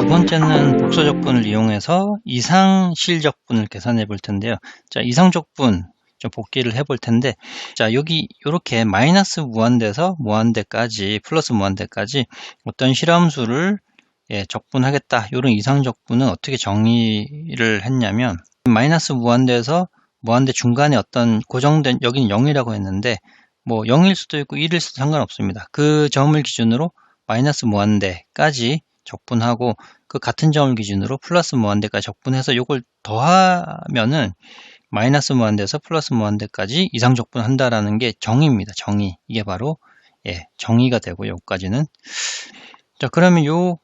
두 번째는 복소적분을 이용해서 이상실적분을 계산해 볼 텐데요. 자, 이상적분 좀 복기를 해 볼 텐데, 자, 여기 이렇게 마이너스 무한대에서 무한대까지, 플러스 무한대까지 어떤 실함수를 적분하겠다. 이런 이상적분은 어떻게 정의를 했냐면, 마이너스 무한대에서 무한대 중간에 어떤 고정된, 여기는 0이라고 했는데, 뭐 0일 수도 있고 1일 수도 상관없습니다. 그 점을 기준으로 마이너스 무한대까지 적분하고, 그 같은 점을 기준으로 플러스 무한대까지 적분해서 이걸 더하면은 마이너스 무한대에서 플러스 무한대까지 이상적분한다라는 게 정의입니다. 정의. 이게 바로 정의가 되고, 여기까지는. 자, 그러면 요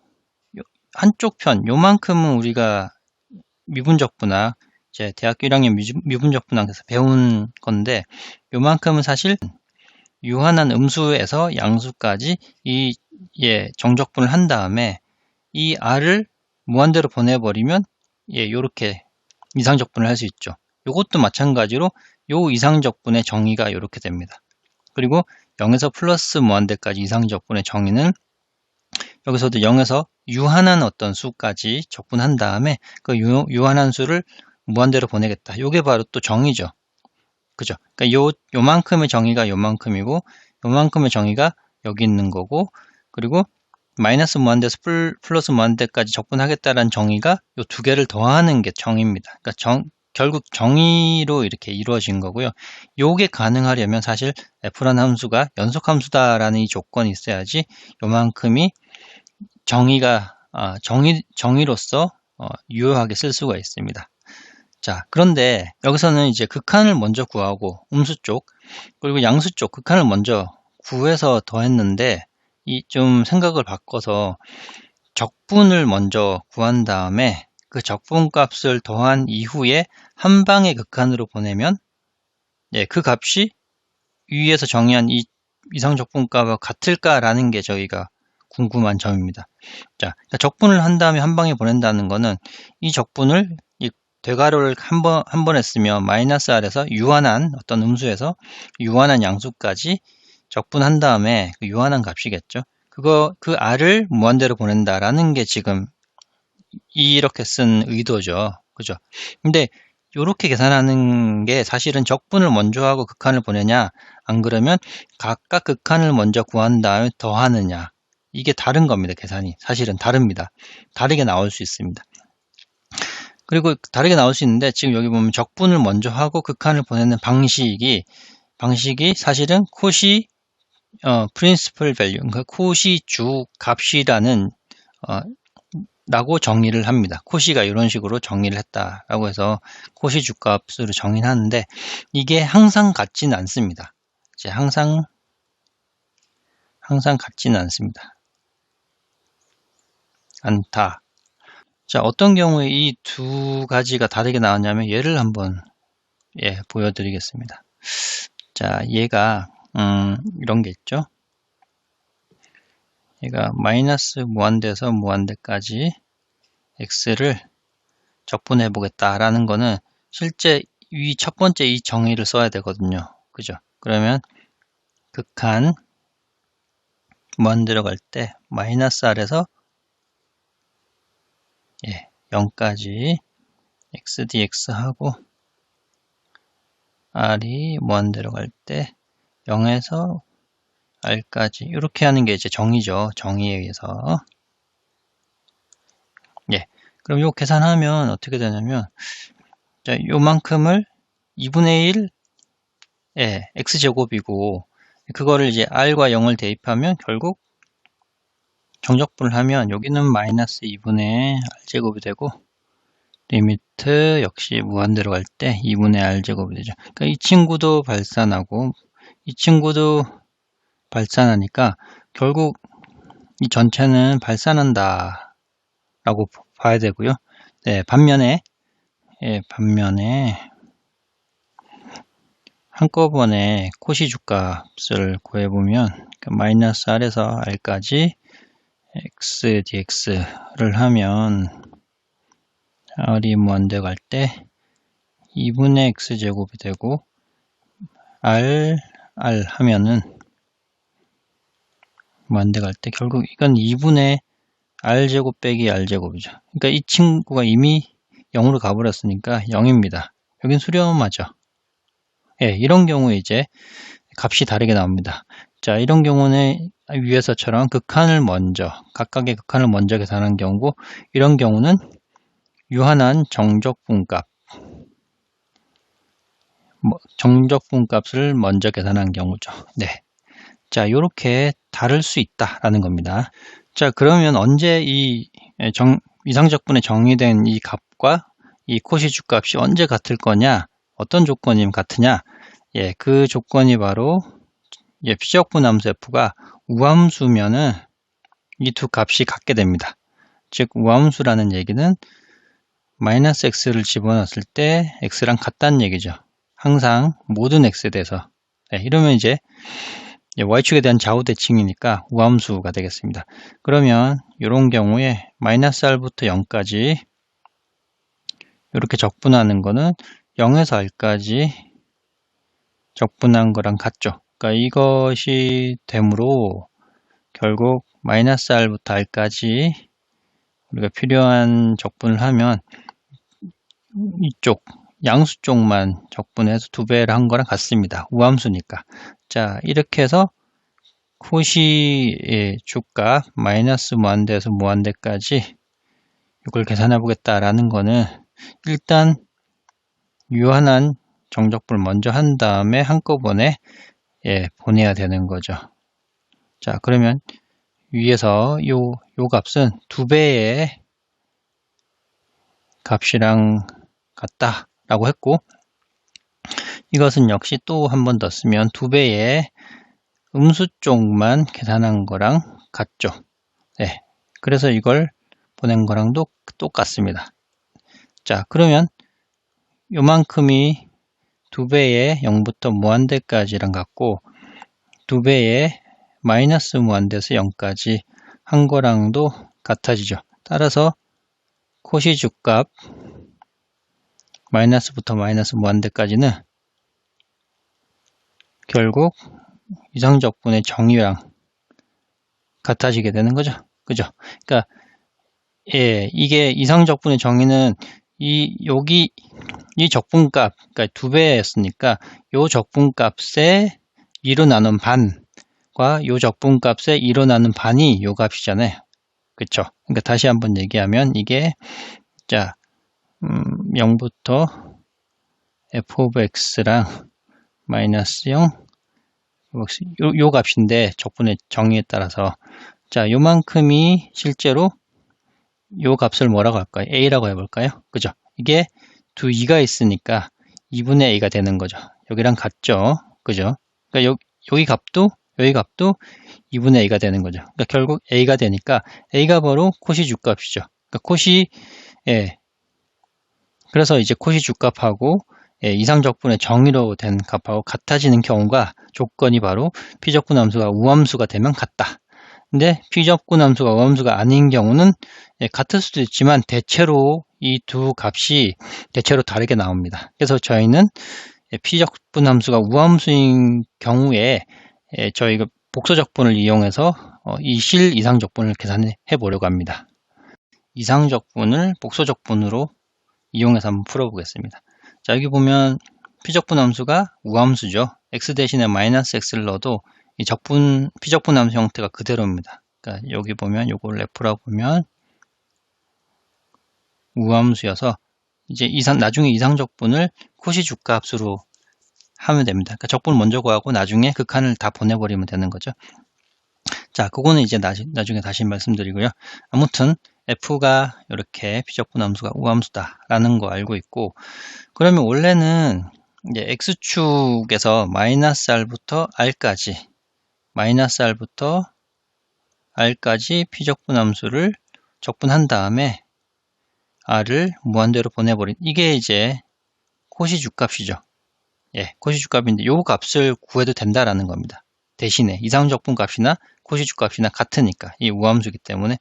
한쪽 편, 요만큼은 우리가 미분적분학, 이제 대학교 1학년 미분적분학에서 배운 건데, 요만큼은 사실 유한한 음수에서 양수까지 정적분을 한 다음에 이 r을 무한대로 보내버리면 요렇게 이상적분을 할 수 있죠. 요것도 마찬가지로 요 이상적분의 정의가 요렇게 됩니다. 그리고 0에서 플러스 무한대까지 이상적분의 정의는 여기서도 0에서 유한한 어떤 수까지 적분한 다음에 그 유한한 수를 무한대로 보내겠다. 요게 바로 또 정의죠. 그죠? 그러니까 요만큼의 정의가 요만큼이고, 요만큼의 정의가 여기 있는 거고, 그리고 마이너스 무한대에서 플러스 무한대까지 적분하겠다라는 정의가 요 두 개를 더하는 게 정의입니다. 그러니까 결국 정의로 이렇게 이루어진 거고요. 요게 가능하려면 사실 f라는 함수가 연속함수다라는 이 조건이 있어야지 요만큼이 정의로서 유효하게 쓸 수가 있습니다. 자, 그런데 여기서는 이제 극한을 먼저 구하고, 음수 쪽 그리고 양수 쪽 극한을 먼저 구해서 더했는데, 좀 생각을 바꿔서 적분을 먼저 구한 다음에 그 적분 값을 더한 이후에 한 방에 극한으로 보내면 그 값이 위에서 정의한 이 이상적분 값과 같을까라는 게 저희가 궁금한 점입니다. 자, 적분을 한 다음에 한 방에 보낸다는 거는 이 적분을 대괄호를 한 번 했으면 마이너스 r에서 유한한 어떤 음수에서 유한한 양수까지 적분한 다음에 그 유한한 값이겠죠. 그 r을 무한대로 보낸다라는 게 지금 이렇게 쓴 의도죠. 그죠? 근데 이렇게 계산하는 게 사실은 적분을 먼저 하고 극한을 보내냐, 안 그러면 각각 극한을 먼저 구한 다음에 더하느냐, 이게 다른 겁니다. 계산이 사실은 다릅니다. 다르게 나올 수 있습니다. 그리고 다르게 나올 수 있는데, 지금 여기 보면 적분을 먼저 하고 극한을 보내는 방식이 사실은 콧이 principal value, 그러니까 콧이 주 값이라는 라고 정의를 합니다. 콧이가 이런 식으로 정의를 했다라고 해서 콧이 주값으로 정의를 하는데, 이게 항상 같지는 않습니다. 이제 항상 같지는 않다. 자, 어떤 경우에 이 두 가지가 다르게 나왔냐면, 얘를 한번 보여드리겠습니다. 자, 얘가 이런 게 있죠. 얘가 마이너스 무한대에서 무한대까지 x를 적분해 보겠다라는 거는 실제 이 첫 번째 이 정의를 써야 되거든요. 그죠? 그러면 극한 무한대로 갈 때 마이너스 r에서 0까지 x dx 하고, r이 무한대로 갈 때 0에서 r까지 이렇게 하는 게 이제 정의죠. 정의에 의해서. 그럼 요 계산하면 어떻게 되냐면, 자, 요만큼을 2분의 1 x제곱이고, 그거를 이제 r과 0을 대입하면 결국 정적분을 하면 여기는 마이너스 2분의 r제곱이 되고, 리미트 역시 무한대로 갈 때 2분의 r제곱이 되죠. 그러니까 이 친구도 발산하고 이 친구도 발산하니까 결국 이 전체는 발산한다 라고 봐야 되고요. 반면에 한꺼번에 콧이 주값을 구해보면 마이너스 r에서 r까지 x dx를 하면 r이 무한대 갈 때 2분의 x제곱이 되고, r 하면은 무한대 갈 때 결국 이건 2분의 r제곱 빼기 r제곱이죠. 그러니까 이 친구가 이미 0으로 가버렸으니까 0입니다. 여긴 수렴하죠. 예, 이런 경우에 이제 값이 다르게 나옵니다. 자, 이런 경우는 위에서처럼 각각의 극한을 먼저 계산한 경우고, 이런 경우는 유한한 정적분값, 정적분값을 먼저 계산한 경우죠. 네. 자, 이렇게 다를 수 있다라는 겁니다. 자, 그러면 언제 이 이상적분에 정의된 이 값과 이 코시축 값이 언제 같을 거냐? 어떤 조건이면 같으냐? 예, 그 조건이 바로 피적분 함수 f가 우함수면은 이 두 값이 같게 됩니다. 즉, 우함수라는 얘기는 마이너스 x를 집어넣었을 때 x랑 같다는 얘기죠. 항상 모든 x에 대해서. 네, 이러면 이제 y축에 대한 좌우 대칭이니까 우함수가 되겠습니다. 그러면 이런 경우에 마이너스 r부터 0까지 이렇게 적분하는 거는 0에서 r까지 적분한 거랑 같죠. 그러니까 이것이 되므로 결국 마이너스 r부터 r까지 우리가 필요한 적분을 하면 이쪽 양수 쪽만 적분해서 2배를 한 거랑 같습니다. 우함수니까. 자, 이렇게 해서 코시의 주값 마이너스 무한대에서 무한대까지 이걸 계산해 보겠다라는 거는 일단 유한한 정적분을 먼저 한 다음에 한꺼번에 보내야 되는 거죠. 자, 그러면 위에서 요 값은 2배의 값이랑 같다라고 했고, 이것은 역시 또 한 번 더 쓰면 2배의 음수 쪽만 계산한 거랑 같죠. 네, 그래서 이걸 보낸 거랑도 똑같습니다. 자, 그러면 요만큼이 2배의 0부터 무한대까지랑 같고 2배의 마이너스 무한대에서 0까지 한 거랑도 같아지죠. 따라서 코시주값 마이너스부터 마이너스 무한대까지는 결국 이상적분의 정의랑 같아지게 되는 거죠. 그죠? 그러니까 이게 이상적분의 정의는 여기 이 적분값, 그러니까 2배였으니까 요 적분값에 2로 나눈 반과 요 적분값에 2로 나눈 반이 요 값이잖아요. 그쵸? 그러니까 다시 한번 얘기하면 이게 자 0부터 f of x랑 마이너스 0 요 값인데 적분의 정의에 따라서 자 요만큼이 실제로 요 값을 뭐라고 할까요? a라고 해볼까요? 그죠? 이게 2가 있으니까 2분의 a가 되는 거죠. 여기랑 같죠? 그죠? 그러니까 여기 값도 2분의 a가 되는 거죠. 그러니까 결국 a가 되니까 a가 바로 코시 주값이죠. 그러니까 코시 그래서 이제 코시 주값하고 이상적분의 정의로 된 값하고 같아지는 경우가 조건이 바로 피적분 함수가 우함수가 되면 같다. 근데 피적분 함수가 우함수가 아닌 경우는 같을 수도 있지만 대체로 이 두 값이 대체로 다르게 나옵니다. 그래서 저희는 피적분 함수가 우함수인 경우에 저희가 복소적분을 이용해서 이 실 이상적분을 계산해 보려고 합니다. 이상적분을 복소적분으로 이용해서 한번 풀어보겠습니다. 자, 여기 보면 피적분 함수가 우함수죠. x 대신에 마이너스 x를 넣어도 이 피적분 함수 형태가 그대로입니다. 그러니까 여기 보면 요걸 F라고 보면 우함수여서 이제 나중에 이상적분을 코시 주값으로 하면 됩니다. 그러니까 적분을 먼저 구하고 나중에 극한을 다 보내버리면 되는 거죠. 자, 그거는 이제 나중에 다시 말씀드리고요. 아무튼 f가 이렇게 피적분 함수가 우함수다라는 거 알고 있고, 그러면 원래는 이제 x축에서 마이너스 r부터 r까지 피적분 함수를 적분한 다음에 r을 무한대로 보내버린 이게 이제 코시주값이죠. 코시주값인데 요 값을 구해도 된다라는 겁니다. 대신에 이상적분 값이나 코시주값이나 같으니까 이 우함수이기 때문에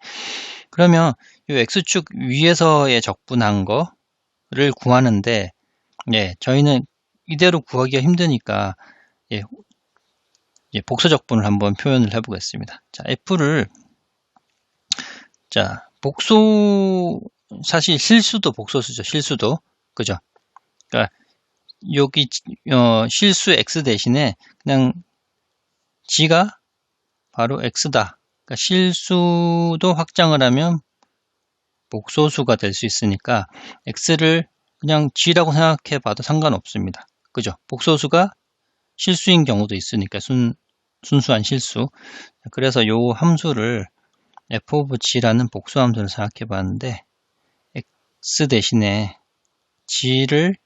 그러면 이 x축 위에서의 적분한 거를 구하는데 저희는 이대로 구하기가 힘드니까 복소적분을 한번 표현을 해보겠습니다. 자, f를 자, 복소, 사실 실수도 복소수죠. 실수도. 그죠? 그러니까 여기 실수 x 대신에 그냥 g가 바로 x다. 그러니까 실수도 확장을 하면 복소수가 될 수 있으니까 x를 그냥 g라고 생각해 봐도 상관없습니다. 그죠? 복소수가 실수인 경우도 있으니까 순수한 실수. 그래서 요 함수를 f of g라는 복수 함수를 생각해 봤는데 x 대신에 g를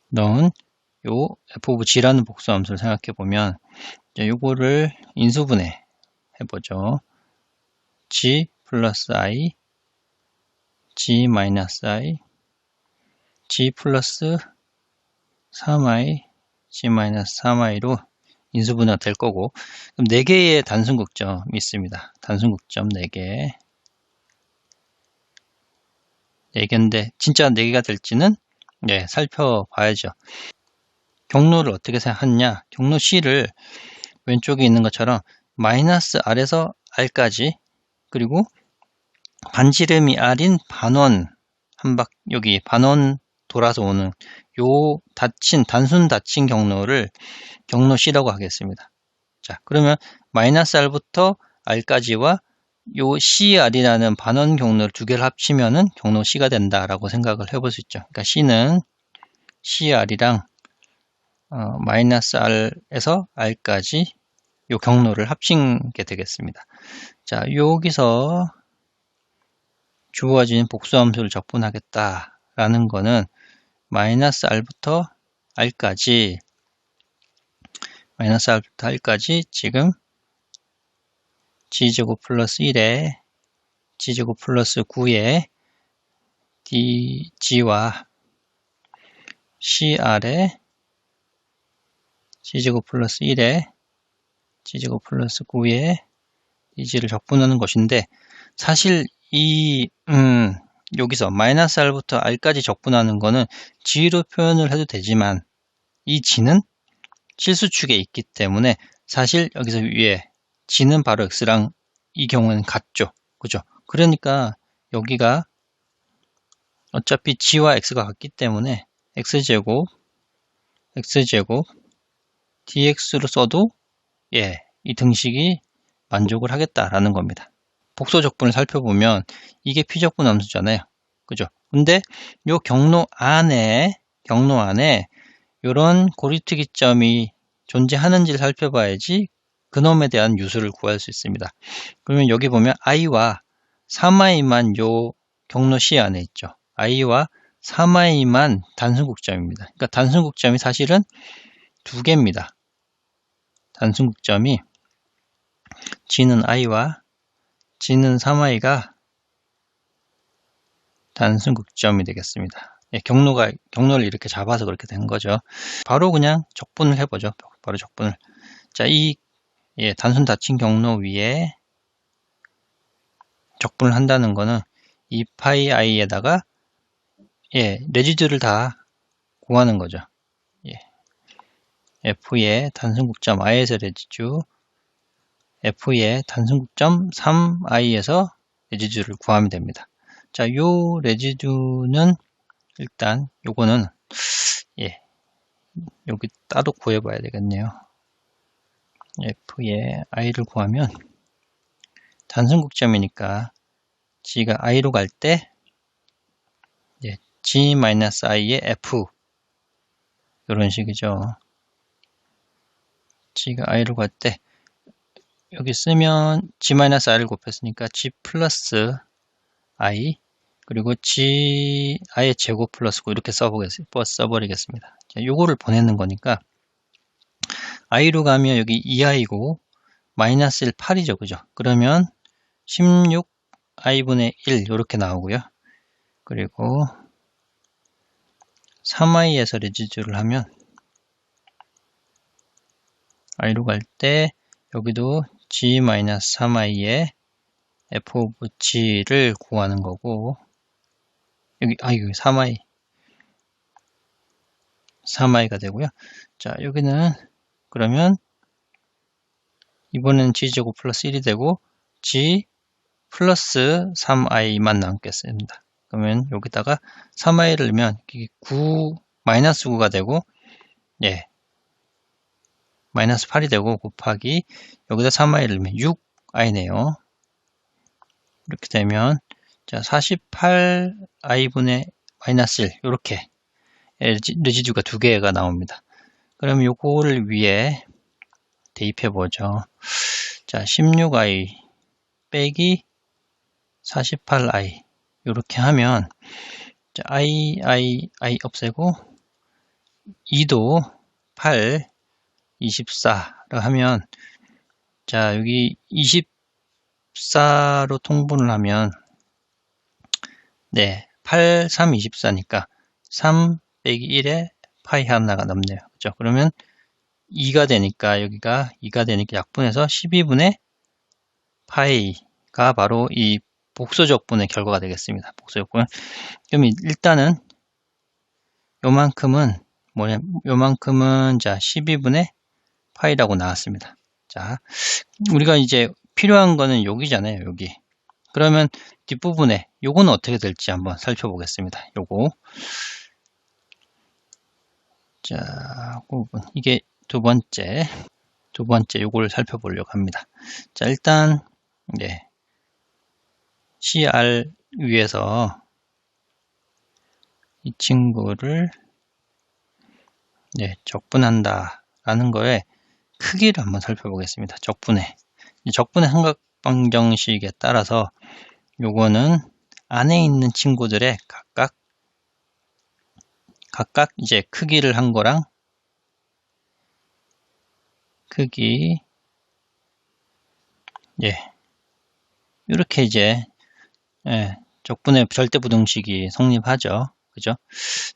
넣은 요 f of g라는 복수 함수를 생각해 보면 요거를 인수분해 해보죠. g 플러스 i, g 마이너스 i, g 플러스 3i, g 마이너스 3i로 인수분해가 될 거고, 그럼 4개의 단순극점이 있습니다. 단순극점 4개. 4개인데 진짜 4개가 될지는 살펴봐야죠. 경로를 어떻게 생각하느냐? 경로 C를 왼쪽에 있는 것처럼 마이너스 R에서 R까지, 그리고 반지름이 R인 반원 여기 반원 돌아서 오는 요 단순 닫힌 경로를 경로 C라고 하겠습니다. 자, 그러면 마이너스 R부터 R까지와 요 CR이라는 반원 경로를 두 개를 합치면은 경로 C가 된다라고 생각을 해볼 수 있죠. 그러니까 C는 CR이랑 마이너스 R에서 R까지 요 경로를 합친 게 되겠습니다. 자, 여기서 주어진 복수함수를 적분하겠다라는 거는 마이너스 R부터 R까지 지금 G제곱 플러스 1에 G제곱 플러스 9에 DG와 CR에 G제곱 플러스 1에 G제곱 플러스 9에 DG를 적분하는 것인데, 사실 여기서 마이너스 R부터 R까지 적분하는 거는 G로 표현을 해도 되지만 이 G는 실수축에 있기 때문에 사실 여기서 위에 G는 바로 X랑 이 경우는 같죠. 그죠? 그러니까 여기가 어차피 G와 X가 같기 때문에 X제곱 dx로 써도 이 등식이 만족을 하겠다라는 겁니다. 복소 적분을 살펴보면 이게 피적분 함수잖아요. 그죠? 근데 요 경로 안에 이런 고리특이점이 존재하는지를 살펴봐야지 그놈에 대한 유수를 구할 수 있습니다. 그러면 여기 보면 i와 3i만 요 경로 C 안에 있죠. i와 3i만 단순국점입니다. 그러니까 단순국점이 사실은 2개입니다. 단순국점이 g는 i와 g는 3i가 단순극점이 되겠습니다. 경로를 이렇게 잡아서 그렇게 된 거죠. 바로 그냥 적분을 해보죠. 바로 적분을. 자, 이 단순 닫힌 경로 위에 적분을 한다는 거는 2파이 i에다가 레지듀를 다 구하는 거죠. f의 단순국점 i에서 레지듀, f의 단순국점 3i에서 레지듀를 구하면 됩니다. 자, 요 레지듀는 일단 요거는 여기 따로 구해봐야 되겠네요. f의 i를 구하면 단순국점이니까 g가 i로 갈 때 g-i의 f 이런 식이죠. g가 i로 갈 때 여기 쓰면 g-i를 곱했으니까 g 플러스 i 그리고 g i의 제곱 플러스 9 이렇게 써버리겠습니다. 자, 요거를 보내는 거니까 i로 가면 여기 2i고 마이너스 1 8이죠. 그죠? 그러면 16i분의 1 이렇게 나오고요. 그리고 3i에서 레지듀를 하면 i로 갈 때 여기도 g-3i의 f of g를 구하는 거고, 여기 3i가 되고요. 자, 여기는 그러면 이번에는 g제곱 플러스 1이 되고 g 플러스 3i만 남겠습니다. 그러면 여기다가 3i를 넣으면 마이너스 9가 되고, 예, 마이너스 8이 되고 곱하기 여기다 3i를 넣으면 6i네요. 이렇게 되면 자 48i분의 마이너스 1 이렇게 레지듀가 두 개가 나옵니다. 그럼 요거를 위에 대입해 보죠. 자 16i 빼기 48i 이렇게 하면 자, i 없애고 2도 8 24를 하면 자 여기 24로 통분을 하면 네 8, 3, 24니까 3 빼기 1에 파이 하나가 남네요. 그죠? 그러면 2가 되니까 여기가 2가 되니까 약분해서 12분의 파이가 바로 이 복소적분의 결과가 되겠습니다. 복소적분. 그럼 일단은 요만큼은 뭐냐? 요만큼은 자 12분의 파이라고 나왔습니다. 자, 우리가 이제 필요한 거는 여기잖아요. 여기. 그러면 뒷부분에 요거는 어떻게 될지 한번 살펴보겠습니다. 요거. 자, 이게 두 번째 요걸 살펴보려고 합니다. 자, 일단 네. CR 위에서 이 친구를 네, 적분한다라는 거에 크기를 한번 살펴보겠습니다. 적분의 삼각방정식에 따라서 요거는 안에 있는 친구들의 각각 이제 크기를 한 거랑 크기 예 이렇게 이제 적분의 절대부등식이 성립하죠. 그죠?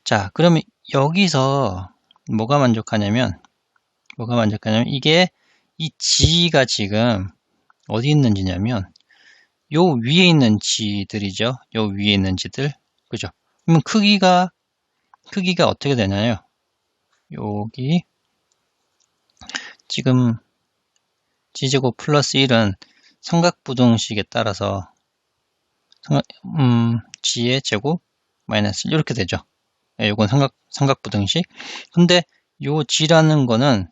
자, 그러면 여기서 뭐가 만족하냐면 이게 이 G가 지금 어디 있는 지냐면 요 위에 있는 G들이죠. 요 위에 있는 G들. 그죠? 그러면 크기가 어떻게 되나요? 여기 지금 G제곱 플러스 1은 삼각부등식에 따라서 G의 제곱 마이너스 1 이렇게 되죠. 요건 삼각부등식. 근데 요 G라는 거는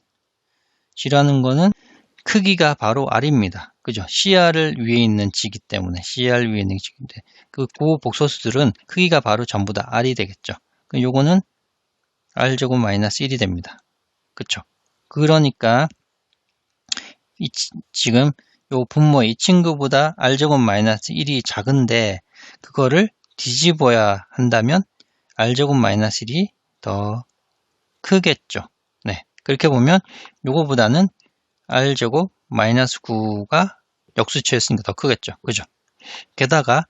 크기가 바로 R입니다. 그죠? CR을 위에 있는 G이기 때문에 CR 위에 있는 G인데 그 복소수들은 크기가 바로 전부 다 R이 되겠죠. 요거는 R제곱 마이너스 1이 됩니다. 그쵸? 그러니까 지금 요 분모 이 친구보다 R제곱 마이너스 1이 작은데 그거를 뒤집어야 한다면 R제곱 마이너스 1이 더 크겠죠. 네. 그렇게 보면 요거보다는 R제곱 마이너스 9가 역수치였으니까 더 크겠죠. 그죠? 게다가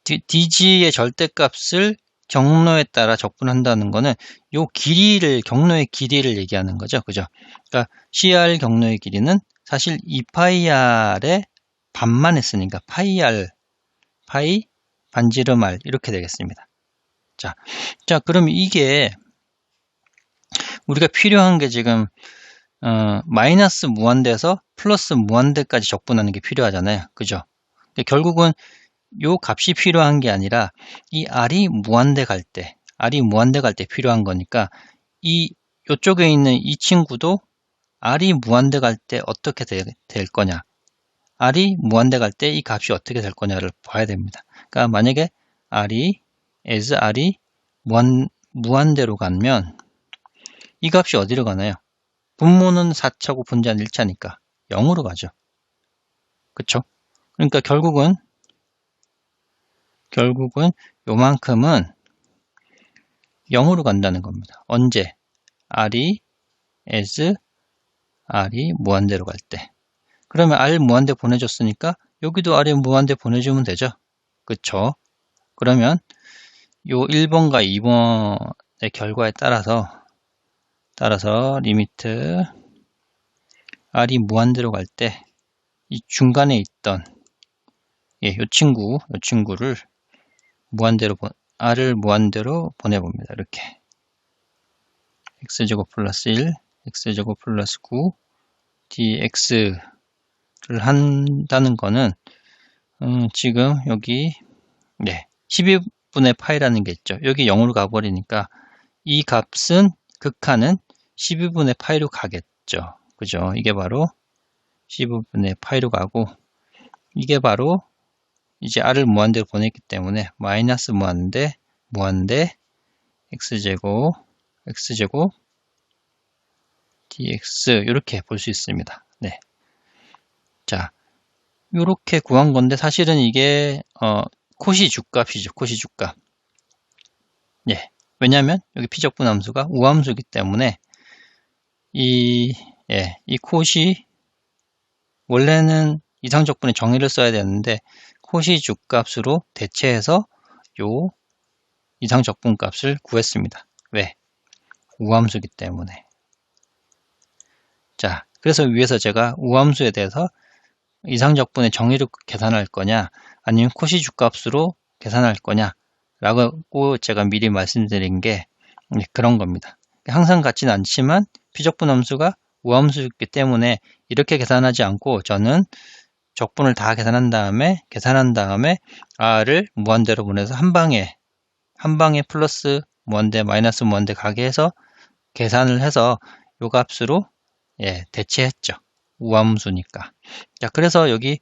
DG의 절대값을 경로에 따라 적분한다는 거는 요 경로의 길이를 얘기하는 거죠. 그죠? 그러니까 CR 경로의 길이는 사실 2파이R의 반만 했으니까 파이 반지름 R 이렇게 되겠습니다. 자, 그럼 이게 우리가 필요한 게 지금 마이너스 무한대에서 플러스 무한대까지 적분하는 게 필요하잖아요. 그죠? 결국은 요 값이 필요한 게 아니라 이 R이 무한대 갈 때 필요한 거니까 요쪽에 있는 이 친구도 R이 무한대 갈 때 어떻게 될 거냐? R이 무한대 갈 때 이 값이 어떻게 될 거냐를 봐야 됩니다. 그러니까 만약에 R이 무한대로 가면 이 값이 어디로 가나요? 분모는 4차고 분자는 1차니까 0으로 가죠. 그쵸? 그러니까 결국은 요만큼은 0으로 간다는 겁니다. 언제? R이 무한대로 갈 때. 그러면 R 무한대 보내줬으니까 여기도 R이 무한대 보내주면 되죠. 그쵸? 그러면 요 1번과 2번의 결과에 따라서 리미트 R이 무한대로 갈 때 이 중간에 있던 요 친구를 R을 무한대로 보내봅니다. 이렇게 x제곱 플러스 1, x제곱 플러스 9 dx를 한다는 거는 지금 여기 12분의 파이라는 게 있죠. 여기 0으로 가버리니까 이 값은 극한은 12분의 파이로 가겠죠. 그죠? 이게 바로 12분의 파이로 가고, 이게 바로 이제 r을 무한대로 보냈기 때문에 마이너스 무한대 x제곱 dx 이렇게 볼 수 있습니다. 네. 자, 이렇게 구한 건데 사실은 이게 코시 주값이죠. 코시 주값. 예. 왜냐하면 여기 피적분 함수가 우함수이기 때문에 이 코시 원래는 이상적분의 정의를 써야 되는데 코시 주값으로 대체해서 요 이상적분 값을 구했습니다. 왜? 우함수이기 때문에. 자, 그래서 위에서 제가 우함수에 대해서 이상적분의 정의를 계산할 거냐 아니면 코시 주값으로 계산할 거냐 라고 제가 미리 말씀드린 게 그런 겁니다. 항상 같지는 않지만 피적분 함수가 우함수이기 때문에 이렇게 계산하지 않고 저는 적분을 다 계산한 다음에 r을 무한대로 보내서 한 방에 플러스 무한대 마이너스 무한대 가게 해서 계산을 해서 요 값으로 대체했죠. 우함수니까. 자, 그래서 여기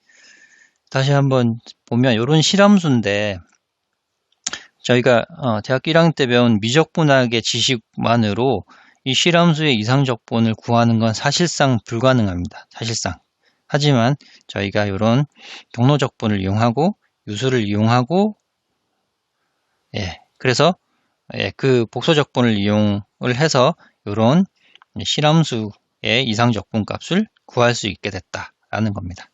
다시 한번 보면 이런 실함수인데 저희가 대학교 1학년 때 배운 미적분학의 지식만으로 이 실함수의 이상적분을 구하는 건 사실상 불가능합니다. 사실상. 하지만 저희가 이런 경로적분을 이용하고 유수를 이용하고 그래서 그 복소적분을 이용을 해서 이런 실함수의 이상적분 값을 구할 수 있게 됐다라는 겁니다.